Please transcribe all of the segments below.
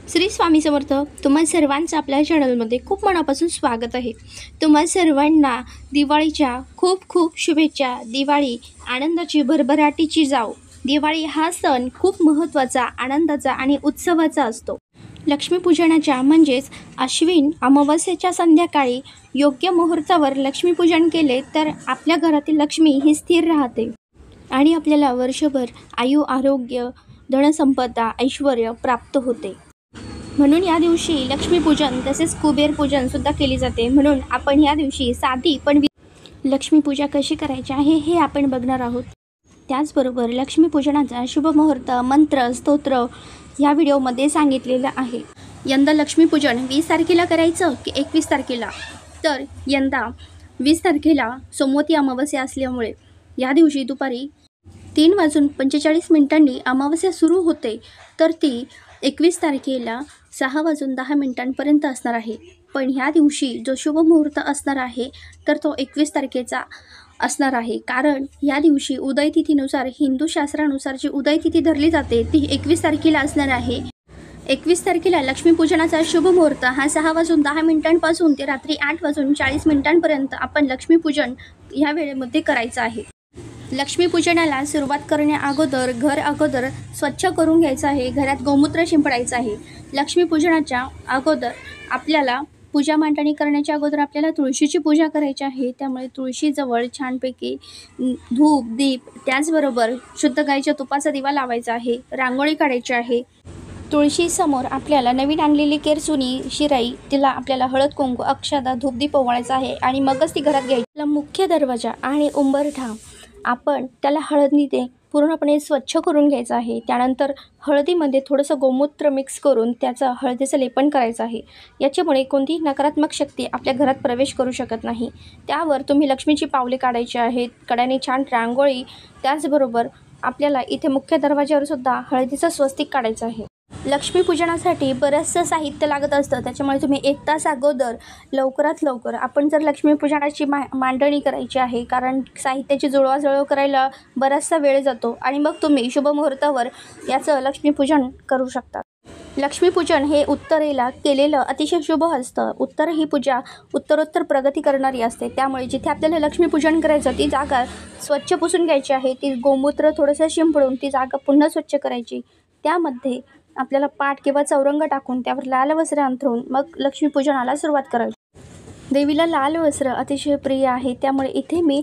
श्री स्वामी समर्थ. तुम्हा सर्वांचं आपल्या चॅनलमध्ये खूप मनापासून स्वागत आहे. तुम्हा सर्वांना दिवाळीच्या खूप खूप शुभेच्छा. दिवाळी आनंदाची भरभराटीची जाओ. दिवाळी हा सण खूप महत्त्वाचा, आनंदाचा आणि उत्सवाचा असतो. लक्ष्मीपूजनाच्या म्हणजेच आश्विन अमावस्येच्या संध्याकाळी योग्य मुहूर्तावर लक्ष्मीपूजन केले तर आपल्या घरातील लक्ष्मी ही स्थिर राहते आणि आपल्याला वर्षभर आयु, आरोग्य, धनसंपदा, ऐश्वर्य प्राप्त होते. म्हणून या दिवशी लक्ष्मीपूजन तसेच कुबेर पूजन सुद्धा केली जाते. म्हणून आपण या दिवशी साधी पण लक्ष्मीपूजा कशी करायची आहे हे आपण बघणार आहोत. त्याचबरोबर लक्ष्मीपूजनाचा शुभ मुहूर्त, मंत्र, स्तोत्र या व्हिडिओमध्ये सांगितलेलं आहे. यंदा लक्ष्मीपूजन 20 तारखेला करायचं की 21 तारखेला? तर यंदा 20 तारखेला सोमवती अमावस्या असल्यामुळे या दिवशी दुपारी 3:45 अमावस्या सुरू होते, तर ती 21 तारखेला 6:10 असणार आहे. पण ह्या दिवशी जो शुभ मुहूर्त असणार आहे तर तो 21 तारखेचा असणार आहे. कारण या दिवशी उदयतिथीनुसार, हिंदू शास्त्रानुसार जी उदयतिथी धरली जाते ती 21 तारखेला असणार आहे. 21 तारखेला लक्ष्मीपूजनाचा शुभ मुहूर्त हा 6:10 ते रात्री 8:40 आपण लक्ष्मीपूजन ह्या वेळेमध्ये करायचं आहे. लक्ष्मीपूजनाला सुरुवात करण्या घर अगोदर स्वच्छ करून घ्यायचं आहे. घरात गोमूत्र शिंपडायचं आहे. लक्ष्मीपूजनाच्या अगोदर आपल्याला पूजा मांडणी करण्याच्या अगोदर आपल्याला तुळशीची पूजा करायची आहे. त्यामुळे तुळशीजवळ छानपैकी धूप, दीप, त्याचबरोबर शुद्ध गाईच्या तुपाचा दिवा लावायचा आहे. रांगोळी काढायची आहे. तुळशीसमोर आपल्याला नवीन आणलेली केरसुनी, शिराई, तिला आपल्याला हळद, कुंकू, अक्षता, धूपदीप ओवाळायचा आहे आणि मगच ती घरात घ्यायची. मुख्य दरवाजा आणि उंबरठा आपण त्याला हळदनी ते पूर्णपणे स्वच्छ करून घ्यायचं आहे. त्यानंतर हळदीमध्ये थोडंसं गोमूत्र मिक्स करून त्याचं हळदीचं लेपन करायचं आहे. याच्यामुळे कोणतीही नकारात्मक शक्ती आपल्या घरात प्रवेश करू शकत नाही. त्यावर तुम्ही लक्ष्मीची पावले काढायची आहेत. कड्याने छान रांगोळी, त्याचबरोबर आपल्याला इथे मुख्य दरवाज्यावर सुद्धा हळदीचं स्वस्तिक काढायचं आहे. लक्ष्मीपूजनासाठी बरंचसं साहित्य लागत असतं. त्याच्यामुळे तुम्ही 1 तास अगोदर लवकरात लवकर आपण जर लक्ष्मीपूजनाची मांडणी करायची आहे, कारण साहित्याची जुळवाजुळव करायला बराचसा वेळ जातो आणि मग तुम्ही शुभ मुहूर्तावर याचं लक्ष्मीपूजन करू शकता. लक्ष्मीपूजन हे उत्तरेला केलेलं अतिशय शुभ असतं. उत्तर ही पूजा उत्तरोत्तर प्रगती करणारी असते. त्यामुळे जिथे आपल्याला लक्ष्मीपूजन करायचं ती जागा स्वच्छ पुसून घ्यायची आहे. ती गोमूत्र थोडंसं शिंपडून ती जागा पुन्हा स्वच्छ करायची. त्यामध्ये आपल्याला पाट किंवा चौरंग टाकून त्यावर लाल वस्त्र अंथरून मग लक्ष्मीपूजनाला सुरुवात करायची. देवीला लाल वस्त्र अतिशय प्रिय आहे. त्यामुळे इथे मी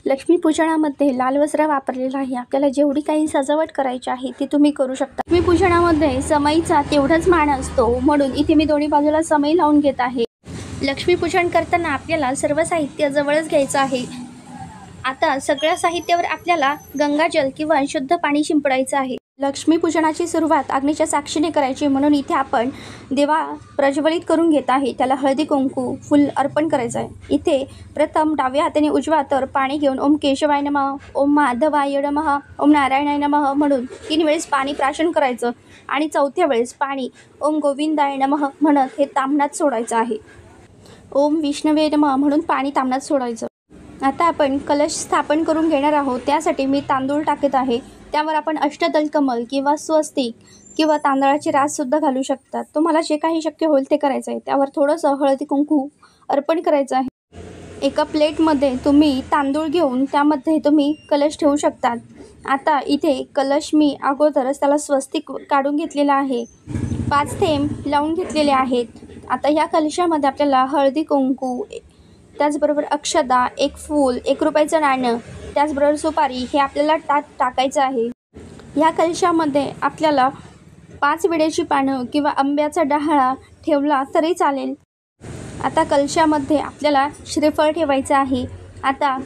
लक्ष्मीपूजनामध्ये लाल वस्त्र वापरलेलं आहे. आपल्याला जेवढी काही सजावट करायची आहे ती तुम्ही करू शकता. लक्ष्मीपूजनामध्ये समईचा तेवढाच मान असतो, म्हणून इथे मी दोन्ही बाजूला समई लावून घेत आहे. लक्ष्मीपूजन करताना आपल्याला सर्व साहित्य जवळच घ्यायचं आहे. आता सगळ्या साहित्यावर आपल्याला गंगाजल किंवा शुद्ध पाणी शिंपडायचं आहे. लक्ष्मीपूजनाची सुरुवात अग्नीच्या साक्षीने करायची, म्हणून इथे आपण दिवा प्रज्वलित करून घेत आहे. त्याला हळदी, कुंकू, फुल अर्पण करायचं आहे. इथे प्रथम डाव्या हाताने उजव्या हातावर पाणी घेऊन ओम केशवाय नमः, ओम माधवाय नमः, ओम नारायणाय नमः म्हणून 3 वेळेस पाणी प्राशन करायचं आणि 4थ्या वेळेस पाणी ओम गोविंदाय नमः म्हणत हे ताम्हणात सोडायचं आहे. ओम विष्णवे नमः म्हणून पाणी ताम्हणात सोडायचं. आता आपण कलश स्थापन करून घेणार आहोत. त्यासाठी मी तांदूळ टाकत आहे. त्यावर आपण अष्टदल कमल किंवा स्वस्तिक किंवा तांदळाची राससुद्धा घालू शकतात. तुम्हाला जे काही शक्य होईल ते करायचं आहे. त्यावर थोडंसं हळदी, कुंकू अर्पण करायचं आहे. एका प्लेटमध्ये तुम्ही तांदूळ घेऊन त्यामध्ये तुम्ही कलश ठेवू शकतात. आता इथे कलश मी अगोदरच त्याला स्वस्तिक काढून घेतलेला आहे. 5 थेंब लावून घेतलेले आहेत. आता ह्या कलशामध्ये आपल्याला हळदी, कुंकू, त्याचबरोबर अक्षता, 1 फूल, 1 रुपयाचं नाणं, त्याचबरोबर सुपारी हे आपल्याला टाकायचं आहे. ह्या कलशामध्ये आपल्याला 5 विड्याची पानं किंवा आंब्याचा डहाळा ठेवला तरी चालेल. आता कलशामध्ये आपल्याला श्रीफळ ठेवायचं आहे. आता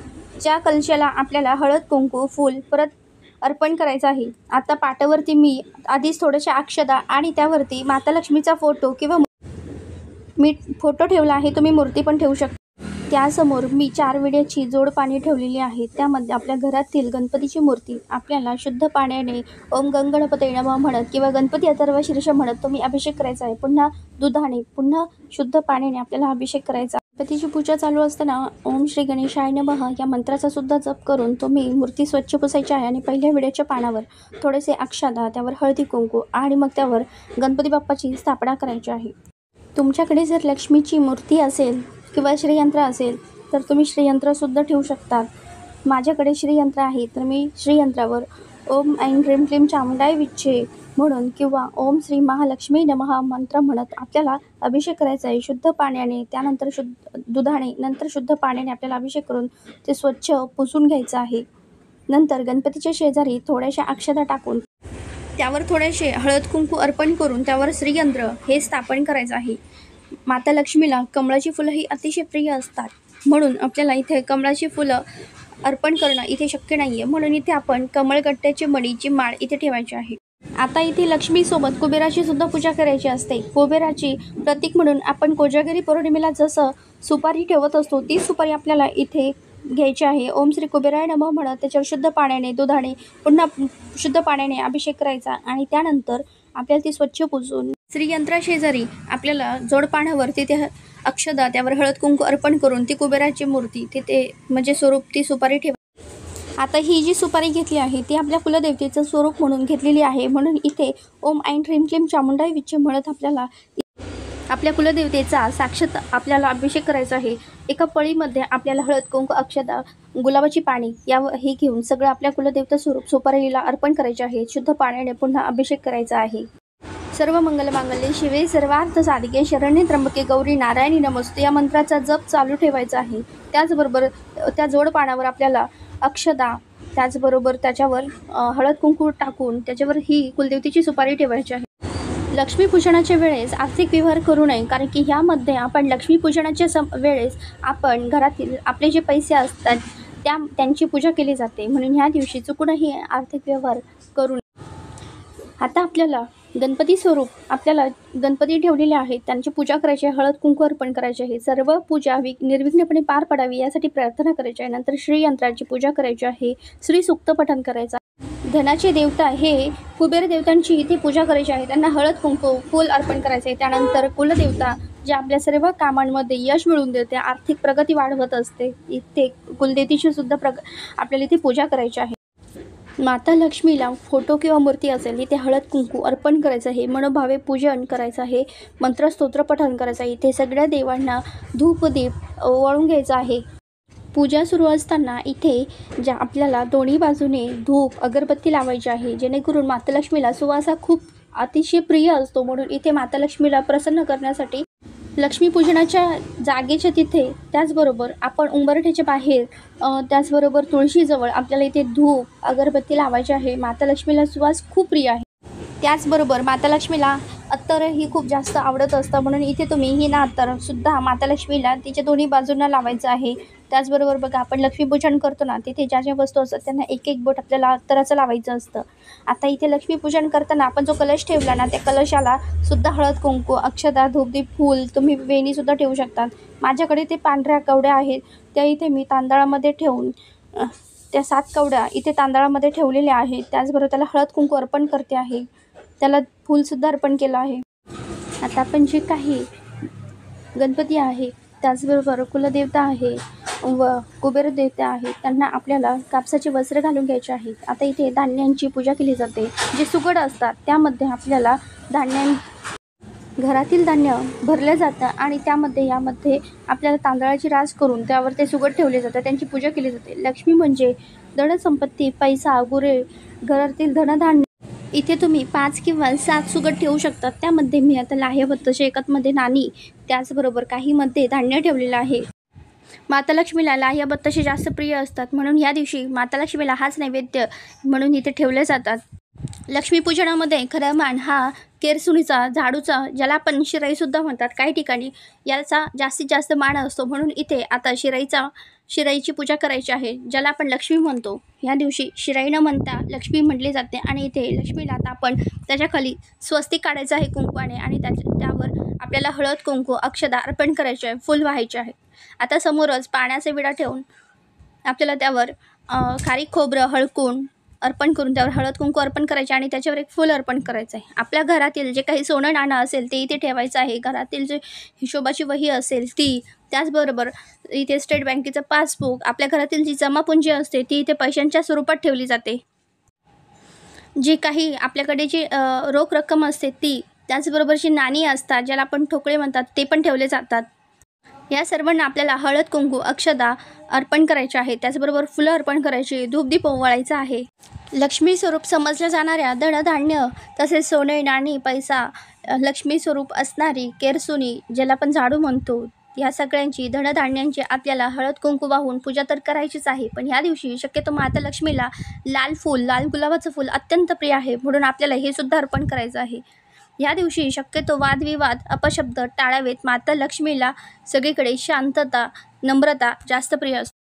ज्या कलशाला आपल्याला हळद, कुंकू, फूल परत अर्पण करायचं आहे. आता पाटावरती मी आधीच थोड्याशा अक्षता आणि त्यावरती माता लक्ष्मीचा फोटो किंवा मी फोटो ठेवला आहे. तुम्ही मूर्ती पण ठेवू शकता. त्यासमोर मी 4 विड्याची जोड पाणी ठेवलेली आहे. त्यामध्ये आपल्या घरातील गणपतीची मूर्ती आपल्याला शुद्ध पाण्याने ओम गणपतये नमः म्हणत किंवा गणपती अथर्व शीर्ष म्हणत तुम्ही अभिषेक करायचा आहे. पुन्हा दुधाने, पुन्हा शुद्ध पाण्याने आपल्याला अभिषेक करायचा. गणपतीची पूजा चालू असताना ओम श्री गणेशाय नमः या मंत्राचा सुद्धा जप करून तुम्ही मूर्ती स्वच्छ पुसायची आहे आणि पहिल्या विड्याच्या पानावर थोडेसे अक्षता, त्यावर हळदी कुंकू आणि मग त्यावर गणपती बाप्पाची स्थापना करायची आहे. तुमच्याकडे जर लक्ष्मीची मूर्ती असेल किंवा श्रीयंत्र असेल तर तुम्ही श्रीयंत्रसुद्धा ठेवू शकतात. माझ्याकडे श्रीयंत्र आहे तर मी श्रीयंत्रावर ओम ऐं ह्रीं क्लीं चामुंडाय विच्चे म्हणून किंवा ओम श्री महालक्ष्मी नमः मंत्र म्हणत आपल्याला अभिषेक करायचा आहे शुद्ध पाण्याने, त्यानंतर दुधाने, नंतर शुद्ध पाण्याने आपल्याला अभिषेक करून ते स्वच्छ पुसून घ्यायचं आहे. नंतर गणपतीच्या शेजारी थोड्याशा अक्षता टाकून त्यावर थोडेसे हळद कुंकू अर्पण करून त्यावर श्रीयंत्र हे स्थापन करायचं आहे. माता लक्ष्मीला कमळाची फुलं ही अतिशय प्रिय असतात, म्हणून आपल्याला इथे कमळाची फुलं अर्पण करणं इथे शक्य नाही आहे, म्हणून इथे आपण कमळगट्ट्याची मणीची माळ इथे ठेवायची आहे. आता इथे लक्ष्मीसोबत कुबेराची सुद्धा पूजा करायची असते. कुबेराची प्रतीक म्हणून आपण कोजागिरी पौर्णिमेला जसं सुपारी ठेवत असतो ती सुपारी आपल्याला इथे घ्यायची आहे. ओम श्री कुबेराय नमः म्हणत त्याच्यावर शुद्ध पाण्याने, दुधाने, पुन्हा शुद्ध पाण्याने अभिषेक करायचा आणि त्यानंतर आपल्याला ती स्वच्छ पुसून श्रीयंत्राशेजारी आपल्याला जोडपानावर तिथे अक्षदा, त्यावर हळद कुंकू अर्पण करून ती कुबेराची मूर्ती तिथे म्हणजे स्वरूप ती सुपारी ठेवा. आता ही जी सुपारी घेतली आहे ती आपल्या कुलदेवतेचं स्वरूप म्हणून घेतलेली आहे, म्हणून इथे ओम ऐं ह्रीं क्लीं चामुंडाय विच्चे म्हणत आपल्याला आपल्या कुलदेवतेचा साक्षात आपल्याला अभिषेक करायचा आहे. एका पळीमध्ये आपल्याला हळद कुंकू, अक्षता, गुलाबाची पाणी हे घेऊन सगळं आपल्या कुलदेवता स्वरूप सुपारीला अर्पण करायचे आहे. शुद्ध पाण्याने पुन्हा अभिषेक करायचा आहे. सर्व मंगल मांगल्ये शिवे सर्वार्थ साधिके शरण्ये त्र्यंबके गौरी नारायणी नमोस्तुते या मंत्राचा जप चालू ठेवायचा आहे. त्याचबरोबर त्या जोडपानावर आपल्याला अक्षता, त्याचबरोबर त्याच्यावर हळद कुंकू टाकून त्याच्यावर ही कुलदेवतेची सुपारी ठेवायची आहे. लक्ष्मीपूजनाच्या वेळेस आर्थिक व्यवहार करू नये, कारण की ह्यामध्ये आपण लक्ष्मीपूजनाच्या वेळेस आपण घरातील आपले जे पैसे असतात त्यांची पूजा केली जाते, म्हणून ह्या दिवशी चुकूनही आर्थिक व्यवहार करू नये. आता आपल्याला गणपती स्वरूप आपल्याला गणपती ठेवलेले आहेत त्यांची पूजा करायची आहे, हळद कुंकू अर्पण करायचे आहे. सर्व पूजा निर्विघ्नपणे पार पडावी यासाठी प्रार्थना करायची आहे. नंतर श्रीयंत्राची पूजा करायची आहे, श्री सूक्त पठण करायचं. धनाचे देवता हे कुबेर देवतांची इथे पूजा करायची आहे, त्यांना हळद कुंकू फूल अर्पण करायचे आहे. त्यानंतर कुलदेवता जे आपल्या सर्व कामांमध्ये यश मिळवून देते, आर्थिक प्रगती वाढवत असते, इथे कुलदेवतेची सुद्धा आपल्याला इथे पूजा करायची आहे. माता लक्ष्मीला फोटो किंवा मूर्ती असेल इथे हळद कुंकू अर्पण करायचं आहे, मनोभावे पूजन करायचं आहे, मंत्रस्तोत्र पठण करायचं आहे. इथे सगळ्या देवांना धूप दीप ओवाळून घ्यायचं आहे. पूजा सुरू असताना इथे ज्या आपल्याला दोन्ही बाजूने धूप अगरबत्ती लावायची आहे, जेणेकरून माता लक्ष्मीला सुवास हा खूप अतिशय प्रिय असतो, म्हणून इथे माता लक्ष्मीला प्रसन्न करण्यासाठी लक्ष्मीपूजनाच्या जागेच्या तिथे त्याचबरोबर आपण उंबरठ्याच्या बाहेर त्याचबरोबर तुळशीजवळ आपल्याला इथे धूप अगरबत्ती लावायची आहे. माता लक्ष्मीला सुवास खूप प्रिय आहे. त्याचबरोबर माता लक्ष्मीला अत्तर ही खूप जास्त आवडत असतं, म्हणून इथे तुम्ही ही ना अत्तरसुद्धा माता लक्ष्मीला तिच्या दोन्ही बाजूंना लावायचं आहे. त्याचबरोबर बघा आपण लक्ष्मीपूजन करतो ना, तिथे ज्या ज्या वस्तू असतात त्यांना एक एक बोट आपल्याला अत्तराचं लावायचं असतं. आता इथे लक्ष्मीपूजन करताना आपण जो कलश ठेवला ना त्या कलशाला सुद्धा हळद कुंकू, अक्षता, धूपदीप, फूल, तुम्ही वेणीसुद्धा ठेवू शकतात. माझ्याकडे ते पांढऱ्या कवड्या आहेत त्या इथे मी तांदळामध्ये ठेवून त्या 7 कवड्या इथे तांदळामध्ये ठेवलेल्या आहेत. त्याचबरोबर त्याला हळद कुंकू अर्पण करते आहे, त्याला फूलसुद्धा अर्पण केलं आहे. आता आपण जे काही गणपती आहे त्याचबरोबर कुलदेवता आहे व कुबेर देवता आहे त्यांना आपल्याला कापसाचे वस्त्र घालून घ्यायचे आहेत. आता इथे धान्यांची पूजा केली जाते, जे सुगड असतात त्यामध्ये आपल्याला घरातील धान्य भरलं जातं आणि यामध्ये आपल्याला तांदळाची रास करून त्यावर ते सुगड ठेवले जातात, त्यांची पूजा केली जाते. लक्ष्मी म्हणजे धनसंपत्ती, पैसा, गुरे, घरातील धनधान्य. इथे तुम्ही 5 किंवा 7 सुगड ठेवू शकतात. त्यामध्ये मी आता लाह्याबत्त, शेकतमध्ये नाणी, त्याचबरोबर काहीमध्ये धान्य ठेवलेलं आहे. माता लक्ष्मीला लाह्याबत्ताशी जास्त प्रिय असतात, म्हणून या दिवशी माता लक्ष्मीला हाच नैवेद्य म्हणून इथे ठेवले जातात. लक्ष्मीपूजनामध्ये खरं मान हा केरसुणीचा, झाडूचा, ज्याला आपण शिराईसुद्धा म्हणतात, काही ठिकाणी याचा जास्तीत जास्त मान असतो, म्हणून इथे आता शिराईची पूजा करायची आहे, ज्याला आपण लक्ष्मी म्हणतो. या दिवशी शिराई न म्हणता लक्ष्मी म्हटली जाते आणि इथे लक्ष्मीला आता आपण त्याच्याखाली स्वस्तिक काढायचं आहे कुंकवाने आणि त्यावर आपल्याला हळद कुंकू, अक्षता अर्पण करायचे आहे, फुल व्हायचे आहे. आता समोरच पाण्याचा विडा ठेवून आपल्याला त्यावर खारीक खोबरं हळकून अर्पण करून त्यावर हळद कुंकू अर्पण करायचे आणि त्याच्यावर एक फूल अर्पण करायचं आहे. आपल्या घरातील जे काही सोनं नाणं असेल ते इथे ठेवायचं आहे. घरातील जे हिशोबाची वही असेल ती, त्याचबरोबर इथे स्टेट बँकेचं पासबुक, आपल्या घरातील जी जमापुंजी असते ती इथे पैशांच्या स्वरूपात ठेवली जाते. जी काही आपल्याकडे जी रोख रक्कम असते ती, त्याचबरोबर जी नाणी असतात ज्याला आपण ठोकळे म्हणतात ते पण ठेवले जातात. या सर्वांना आपल्याला हळद, कुंकू, अक्षता अर्पण करायचे आहे. त्याचबरोबर फुलं अर्पण करायची, धूपदीप ओवाळायचा आहे. लक्ष्मी स्वरूप समजल्या जाणाऱ्या धनधान्य तसेच सोने, नाणी, पैसा, लक्ष्मी स्वरूप असणारी केरसुणी ज्याला आपण झाडू म्हणतो, या सगळ्यांची धनधान्यांची आपल्याला हळद कुंकू वाहून पूजा तर करायचीच आहे. पण ह्या दिवशी शक्यतो माता लक्ष्मीला लाल फूल, लाल गुलाबाचं फूल अत्यंत प्रिय आहे, म्हणून आपल्याला हे सुद्धा अर्पण करायचं आहे. या दिवशी शक्यतो वादविवाद, अपशब्द टाळावेत. माता लक्ष्मीला सगळीकडे शांतता, नम्रता जास्त प्रिय असते.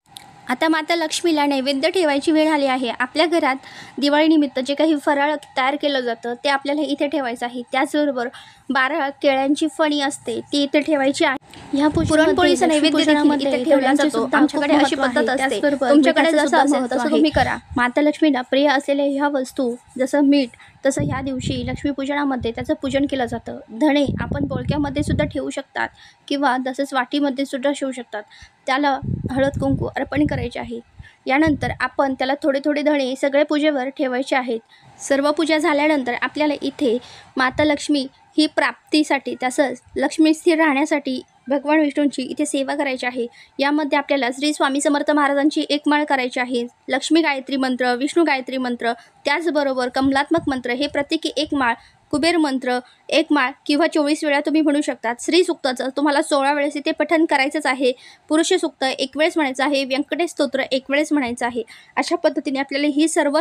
आता माता लक्ष्मीला नैवेद्य ठेवायची वेळ आली आहे. आपल्या घरात दिवाळीनिमित्त जे काही फराळ तयार केलं जातं ते आपल्याला इथे ठेवायचं आहे. त्याचबरोबर 12 केळ्यांची फणी असते ती इथे ठेवायची आहे. ह्या पुरणपोळीचा नैवेद्य देखील इथे ठेवला जातो. आमच्याकडे अशी पद्धत असते, तुमच्याकडे जसं असेल तसं तुम्ही करा. माता लक्ष्मीला प्रिय असलेल्या ह्या वस्तू जसं मीठ, तसं ह्या दिवशी लक्ष्मीपूजनामध्ये त्याचं पूजन केलं जातं. धणे आपण बोळक्यामध्ये सुद्धा ठेवू शकतात किंवा तसंच वाटीमध्ये सुद्धा ठेवू शकतात. त्याला हळद कुंकू अर्पण करायचे आहे. यानंतर आपण त्याला थोडे थोडे धणे सगळे पूजेवर ठेवायचे आहेत. सर्व पूजा झाल्यानंतर आपल्याला इथे माता लक्ष्मी ही प्राप्तीसाठी तसंच लक्ष्मी स्थिर राहण्यासाठी भगवान विष्णूंची इथे सेवा करायची आहे. यामध्ये आपल्याला श्री स्वामी समर्थ महाराजांची एक माळ करायची आहे. लक्ष्मी गायत्री मंत्र, विष्णू गायत्री मंत्र, त्याचबरोबर कमलात्मक मंत्र हे प्रत्येकी एक माळ, कुबेर मंत्र एक माळ किंवा 24 वेळा तुम्ही म्हणू शकतात. श्री सूक्ताचं तुम्हाला 16 वेळेस इथे पठण करायचंच आहे. पुरुष सूक्त एक वेळेस म्हणायचं आहे. व्यंकटेश स्तोत्र एक वेळेस म्हणायचं आहे. अशा पद्धतीने आपल्याला ही सर्व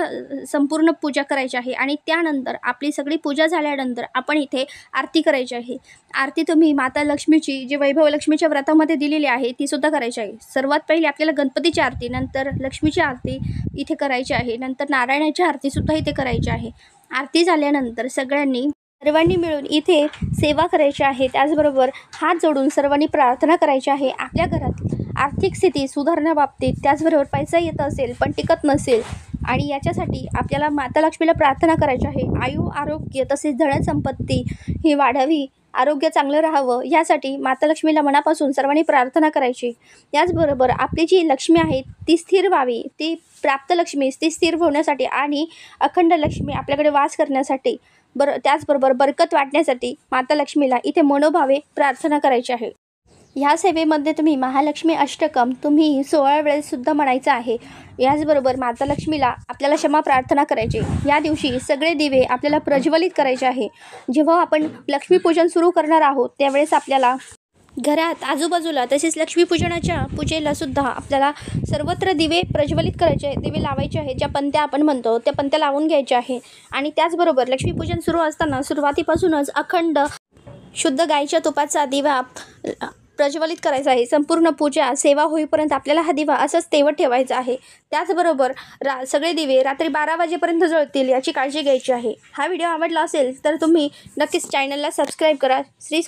संपूर्ण पूजा करायची आहे. आणि त्यानंतर आपली सगळी पूजा झाल्यानंतर आपण इथे आरती करायची आहे. आरती तुम्ही माता लक्ष्मीची जी वैभव लक्ष्मीच्या व्रतामध्ये दिलेली आहे ती सुद्धा करायची आहे. सर्वात पहिले आपल्याला गणपतीची आरती, नंतर लक्ष्मीची आरती इथे करायची आहे. नंतर नारायणाची आरती सुद्धा इथे करायची आहे. आरती झाल्यानंतर सर्वांनी मिळून इथे सेवा करायची आहे. त्याचबरोबर हात जोडून सर्वांनी प्रार्थना करायची आहे. आपल्या घरात आर्थिक स्थिती सुधारण्याबाबतीत, त्याचबरोबर पैसा येत असेल पण टिकत नसेल आणि याच्यासाठी आपल्याला माता लक्ष्मीला प्रार्थना करायची आहे. आयु, आरोग्य तसेच धनसंपत्ती ही वाढावी, आरोग्य चांगलं राहावं यासाठी माता लक्ष्मीला मनापासून सर्वांनी प्रार्थना करायची. याचबरोबर आपली जी लक्ष्मी आहे ती स्थिर व्हावी, ती प्राप्त लक्ष्मी ती स्थिर होण्यासाठी आणि अखंड लक्ष्मी आपल्याकडे वास करण्यासाठी, त्याचबरोबर बरकत वाटण्यासाठी माता लक्ष्मीला इथे मनोभावे प्रार्थना करायची आहे. ह्या सेवेमध्ये तुम्ही महालक्ष्मी अष्टकम तुम्ही 16 वेळेस सुद्धा म्हणायचं आहे. याचबरोबर माता लक्ष्मीला आपल्याला क्षमा प्रार्थना करायची. या दिवशी सगळे दिवे आपल्याला प्रज्वलित करायचे आहे. जेव्हा आपण लक्ष्मीपूजन सुरू करणार आहोत त्यावेळेस आपल्याला घरात आजूबाजूला तसेच लक्ष्मीपूजनाच्या पूजेला सुद्धा आपल्याला सर्वत्र दिवे प्रज्वलित करायचे आहे, दिवे लावायचे आहेत. ज्या पंत्या आपण म्हणतो त्या पंत्या लावून घ्यायच्या आहे. आणि त्याचबरोबर लक्ष्मीपूजन सुरू असताना सुरुवातीपासूनच अखंड शुद्ध गाईच्या तुपाचा दिवा प्रज्वलित करायचा आहे. संपूर्ण पूजा सेवा होईपर्यंत आपल्याला हा दिवा असंच तेवत ठेवायचा आहे. त्याचबरोबर सगळे दिवे रात्री 12 वाजेपर्यंत जळतील याची काळजी घ्यायची आहे. हा व्हिडिओ आवडला असेल तर तुम्ही नक्कीच चॅनलला सबस्क्राईब करा.